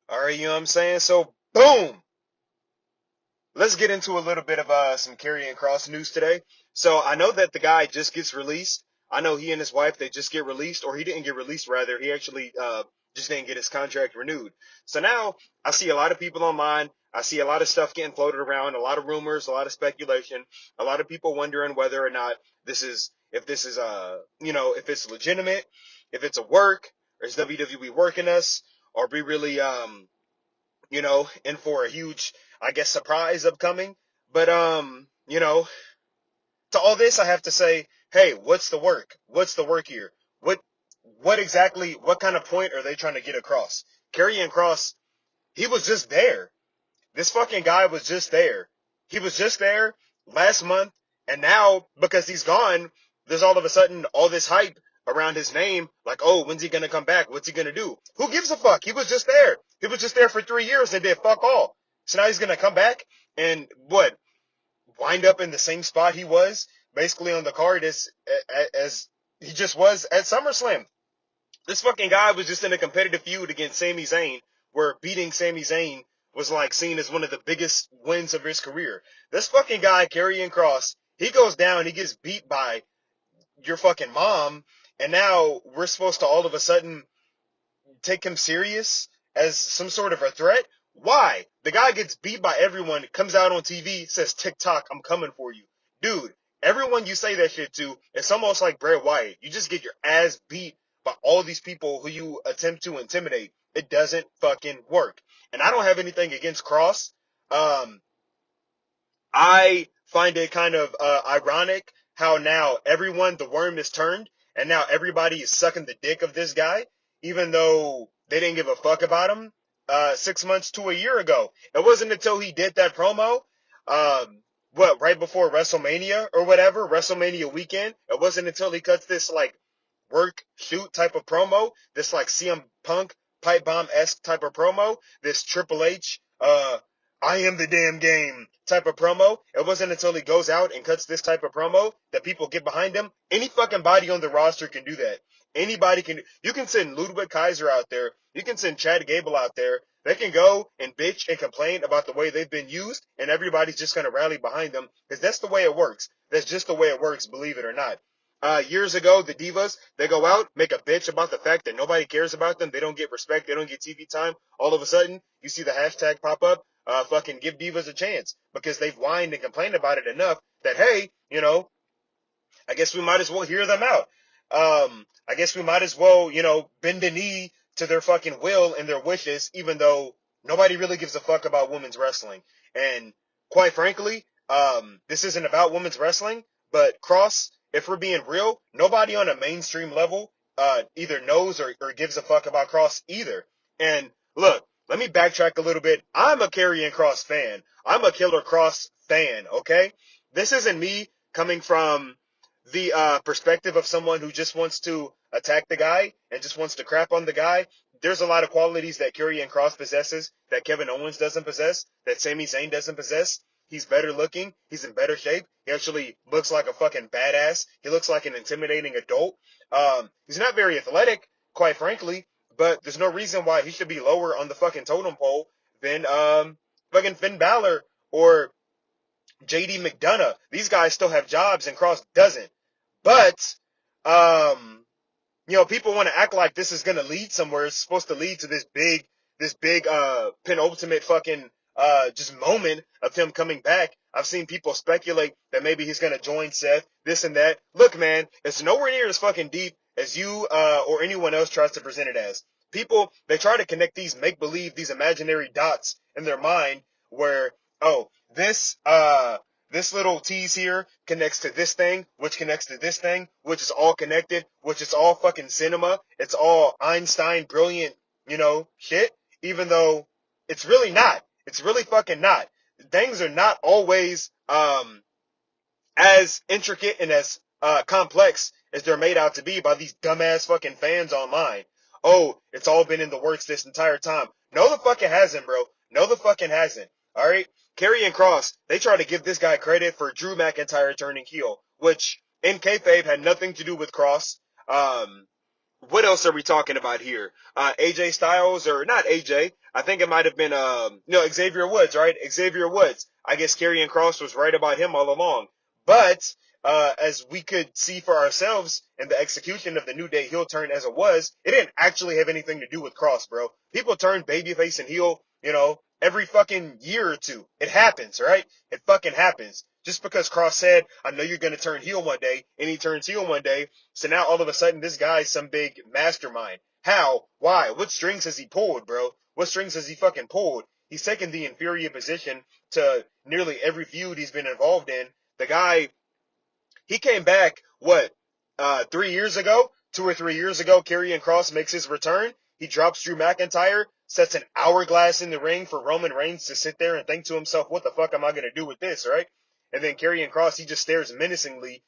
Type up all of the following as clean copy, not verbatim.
All right, you know what I'm saying? So, boom. Let's get into a little bit of some Karrion Kross news today. So, I know that the guy just gets released. I know he and his wife, they just get released, or he didn't get released, rather. He actually just didn't get his contract renewed. So now I see a lot of people online. I see a lot of stuff getting floated around, a lot of rumors, a lot of speculation, a lot of people wondering whether or not if it's legitimate, if it's a work, or is WWE working us, or we really in for a huge, I guess, surprise upcoming. But to all this, I have to say, hey, what's the work? What's the work here? What what exactly? What kind of point are they trying to get across? Karrion Kross, he was just there. This fucking guy was just there. He was just there last month, and now because he's gone, there's all of a sudden all this hype around his name. Like, oh, when's he gonna come back? What's he gonna do? Who gives a fuck? He was just there. He was just there for 3 years and did fuck all. So now he's gonna come back and what? Wind up in the same spot he was basically on the card as he just was at SummerSlam. This fucking guy was just in a competitive feud against Sami Zayn, where beating Sami Zayn was like seen as one of the biggest wins of his career. This fucking guy, Karrion Kross, he goes down, he gets beat by your fucking mom, and now we're supposed to all of a sudden take him serious as some sort of a threat? Why? The guy gets beat by everyone, comes out on TV, says, TikTok, I'm coming for you. Dude, everyone you say that shit to, it's almost like Bray Wyatt. You just get your ass beat by all these people who you attempt to intimidate. It doesn't fucking work. And I don't have anything against Kross. Um, I find it kind of ironic how now everyone, the worm is turned, and now everybody is sucking the dick of this guy, even though they didn't give a fuck about him 6 months to a year ago. It wasn't until he did that promo, right before WrestleMania or whatever, WrestleMania weekend. It wasn't until he cuts this like work shoot type of promo, this like CM Punk pipe bomb esque type of promo, this Triple H I am the damn game type of promo. It wasn't until he goes out and cuts this type of promo that people get behind him. Any fucking body on the roster can do that. Anybody can. You can send Ludwig Kaiser out there. You can send Chad Gable out there. They can go and bitch and complain about the way they've been used, and everybody's just going to rally behind them because that's the way it works. That's just the way it works, believe it or not. Years ago, the Divas, they go out, make a bitch about the fact that nobody cares about them. They don't get respect. They don't get TV time. All of a sudden, you see the hashtag pop up, fucking give Divas a chance because they've whined and complained about it enough that, hey, I guess we might as well hear them out. I guess we might as well, bend the knee to their fucking will and their wishes, even though nobody really gives a fuck about women's wrestling. And quite frankly, this isn't about women's wrestling, but Kross, if we're being real, nobody on a mainstream level either knows or gives a fuck about Kross either. And look, let me backtrack a little bit. I'm a Karrion Kross fan. I'm a Killer Kross fan, okay? This isn't me coming from the perspective of someone who just wants to attack the guy and just wants to crap on the guy. There's a lot of qualities that Karrion Kross possesses that Kevin Owens doesn't possess, that Sami Zayn doesn't possess. He's better looking. He's in better shape. He actually looks like a fucking badass. He looks like an intimidating adult. He's not very athletic, quite frankly, but there's no reason why he should be lower on the fucking totem pole than fucking Finn Balor or JD McDonough. These guys still have jobs and Kross doesn't. But, people want to act like this is going to lead somewhere. It's supposed to lead to this big, penultimate fucking, just moment of him coming back. I've seen people speculate that maybe he's going to join Seth, this and that. Look, man, it's nowhere near as fucking deep as you, or anyone else tries to present it as. People, they try to connect these make-believe, these imaginary dots in their mind where, oh, this little tease here connects to this thing, which connects to this thing, which is all connected, which is all fucking cinema. It's all Einstein brilliant, shit. Even though it's really not. It's really fucking not. Things are not always as intricate and as complex as they're made out to be by these dumbass fucking fans online. Oh, it's all been in the works this entire time. No, the fuck it hasn't, bro. No, the fucking hasn't. All right. Karrion Kross, they try to give this guy credit for Drew McIntyre turning heel, which in kayfabe had nothing to do with Kross. what else are we talking about here? AJ Styles, or not AJ? I think it might have been no, Xavier Woods, right? Xavier Woods. I guess Karrion Kross was right about him all along. But as we could see for ourselves in the execution of the New Day heel turn as it was, it didn't actually have anything to do with Kross, bro. People turn babyface and heel, every fucking year or two. It happens, right? It fucking happens. Just because Kross said, I know you're gonna turn heel one day, and he turns heel one day, so now all of a sudden this guy's some big mastermind. How? Why? What strings has he pulled, bro? What strings has he fucking pulled? He's taken the inferior position to nearly every feud he's been involved in. The guy, he came back, 3 years ago? 2 or 3 years ago, Karrion Kross makes his return. He drops Drew McIntyre, sets an hourglass in the ring for Roman Reigns to sit there and think to himself, what the fuck am I going to do with this, right? And then Karrion Kross, he just stares menacingly,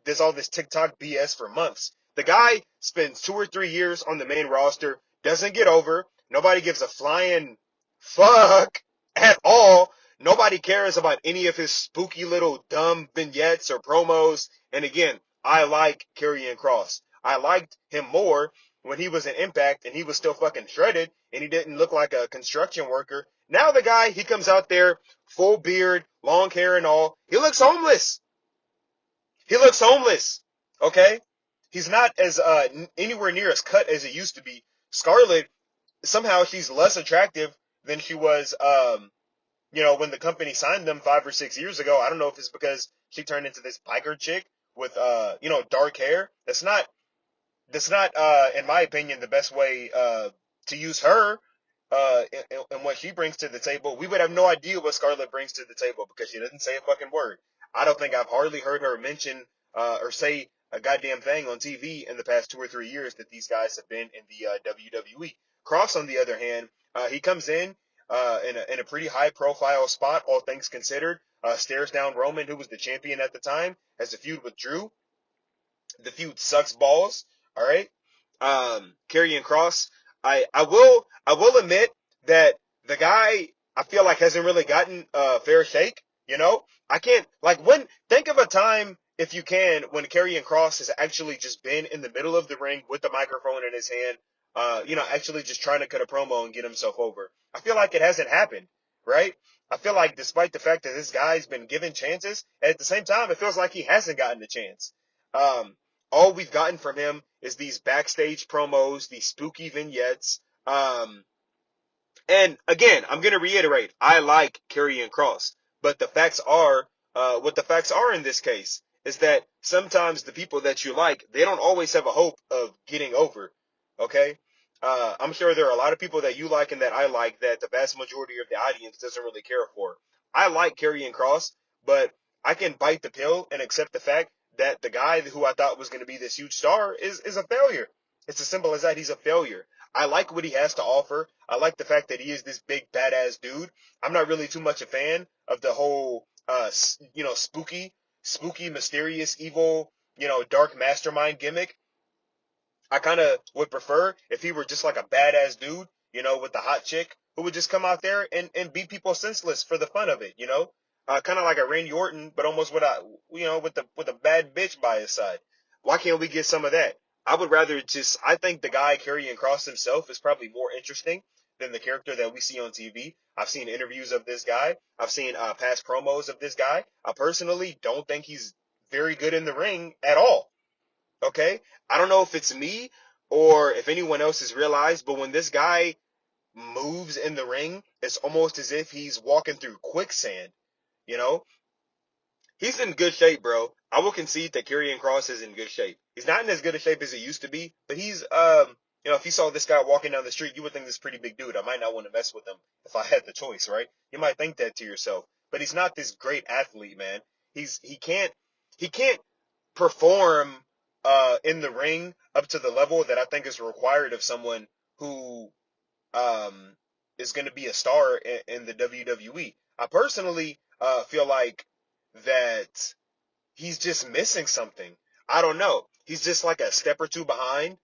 does all this TikTok BS for months. The guy spends 2 or 3 years on the main roster, doesn't get over. Nobody gives a flying fuck at all. Nobody cares about any of his spooky little dumb vignettes or promos. And again, I like Karrion Kross. I liked him more when he was in Impact and he was still fucking shredded and he didn't look like a construction worker. Now the guy, he comes out there, full beard, long hair and all. He looks homeless. He looks homeless. Okay? He's not as anywhere near as cut as he used to be. Scarlett, somehow she's less attractive than she was when the company signed them 5 or 6 years ago. I don't know if it's because she turned into this biker chick with dark hair. That's not in my opinion the best way to use her and what she brings to the table. We would have no idea what Scarlett brings to the table because she doesn't say a fucking word. I don't think I've hardly heard her mention or say a goddamn thing on TV in the past 2 or 3 years that these guys have been in the WWE. Kross, on the other hand, he comes in a pretty high profile spot, all things considered. Stares down Roman, who was the champion at the time, has a feud with Drew. The feud sucks balls. All right. Karrion Kross. I will admit that the guy, I feel like, hasn't really gotten a fair shake. I can't, think of a time, if you can, when Karrion Kross has actually just been in the middle of the ring with the microphone in his hand, actually just trying to cut a promo and get himself over. I feel like it hasn't happened, right? I feel like despite the fact that this guy's been given chances, at the same time, it feels like he hasn't gotten a chance. Um, all we've gotten from him is these backstage promos, these spooky vignettes. And again, I'm going to reiterate, I like Karrion Kross, but the facts are, what the facts are in this case is that sometimes the people that you like, they don't always have a hope of getting over. Okay? I'm sure there are a lot of people that you like and that I like that the vast majority of the audience doesn't really care for. I like Karrion Kross, but I can bite the pill and accept the fact that the guy who I thought was going to be this huge star is a failure. It's as simple as that. He's a failure. I like what he has to offer. I like the fact that he is this big badass dude. I'm not really too much a fan of the whole, spooky, mysterious, evil, dark mastermind gimmick. I kind of would prefer if he were just like a badass dude, with the hot chick who would just come out there and beat people senseless for the fun of it. Kind of like a Randy Orton, but almost with a bad bitch by his side. Why can't we get some of that? I think the guy Karrion Kross himself is probably more interesting than the character that we see on TV. I've seen interviews of this guy. I've seen past promos of this guy. I personally don't think he's very good in the ring at all. Okay? I don't know if it's me or if anyone else has realized, but when this guy moves in the ring, it's almost as if he's walking through quicksand. You know? He's in good shape, bro. I will concede that Karrion Kross is in good shape. He's not in as good a shape as he used to be, but he's, if you saw this guy walking down the street, you would think this is a pretty big dude. I might not want to mess with him if I had the choice, right? You might think that to yourself. But he's not this great athlete, man. He can't perform in the ring up to the level that I think is required of someone who um is going to be a star in the WWE. I personally feel like that he's just missing something. I don't know. He's just like a step or two behind.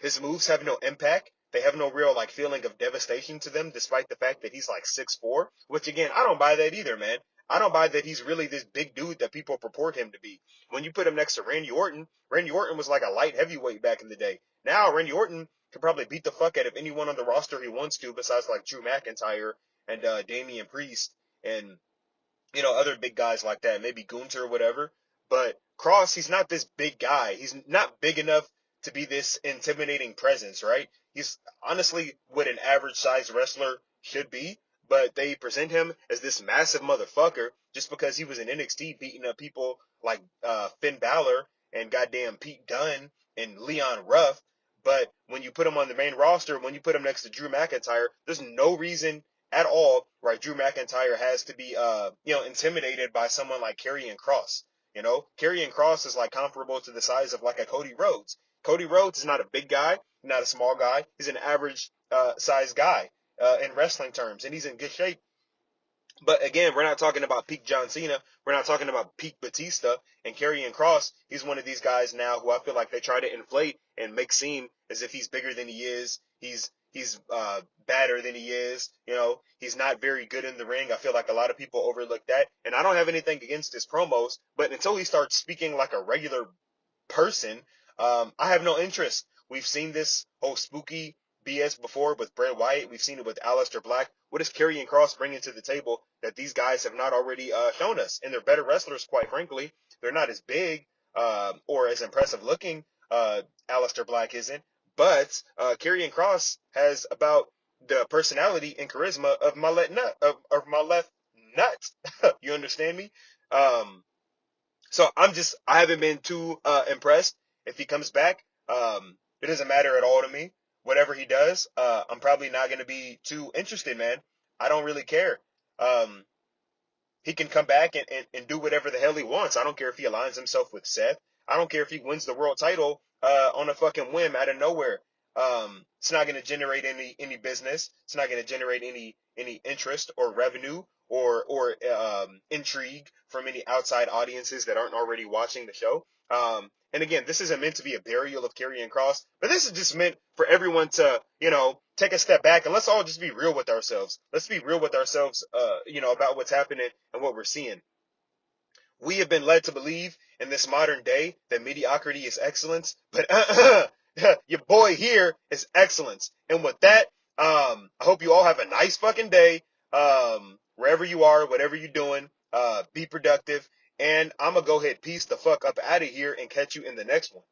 His moves have no impact. They have no real feeling of devastation to them, despite the fact that he's like 6'4", which again, I don't buy that either, man. I don't buy that he's really this big dude that people purport him to be. When you put him next to Randy Orton was like a light heavyweight back in the day. Now Randy Orton can probably beat the fuck out of anyone on the roster he wants to, besides like Drew McIntyre and Damian Priest and other big guys like that, maybe Gunther or whatever. But Kross, he's not this big guy. He's not big enough to be this intimidating presence, right? He's honestly what an average sized wrestler should be, but they present him as this massive motherfucker just because he was in NXT beating up people like Finn Balor and goddamn Pete Dunne and Leon Ruff. But when you put him on the main roster, when you put him next to Drew McIntyre, there's no reason at all, right? Drew McIntyre has to be, intimidated by someone like Karrion Kross. Karrion Kross is like comparable to the size of like a Cody Rhodes. Cody Rhodes is not a big guy, not a small guy. He's an average size guy in wrestling terms, and he's in good shape. But again, we're not talking about peak John Cena. We're not talking about peak Batista. And Karrion Kross, he's one of these guys now who I feel like they try to inflate and make seem as if he's bigger than he is. He's badder than he is. He's not very good in the ring. I feel like a lot of people overlook that. And I don't have anything against his promos, but until he starts speaking like a regular person, I have no interest. We've seen this whole spooky BS before with Bray Wyatt. We've seen it with Aleister Black. What does Karrion Kross bring to the table that these guys have not already shown us? And they're better wrestlers, quite frankly. They're not as big or as impressive looking. Aleister Black isn't. But Karrion Kross has about the personality and charisma of my left nut. Of my left nut. You understand me? So I haven't been too impressed. If he comes back, it doesn't matter at all to me. Whatever he does, I'm probably not going to be too interested, man. I don't really care. Um, he can come back and do whatever the hell he wants. I don't care if he aligns himself with Seth. I don't care if he wins the world title on a fucking whim out of nowhere. It's not going to generate any business. It's not going to generate any interest or revenue or intrigue from any outside audiences that aren't already watching the show. And again, this isn't meant to be a burial of Karrion Kross, but this is just meant for everyone to, take a step back and let's all just be real with ourselves. Let's be real with ourselves, about what's happening and what we're seeing. We have been led to believe in this modern day that mediocrity is excellence, but your boy here is excellence. And with that, I hope you all have a nice fucking day. Wherever you are, whatever you're doing, be productive. And I'm gonna go ahead, peace the fuck up out of here and catch you in the next one.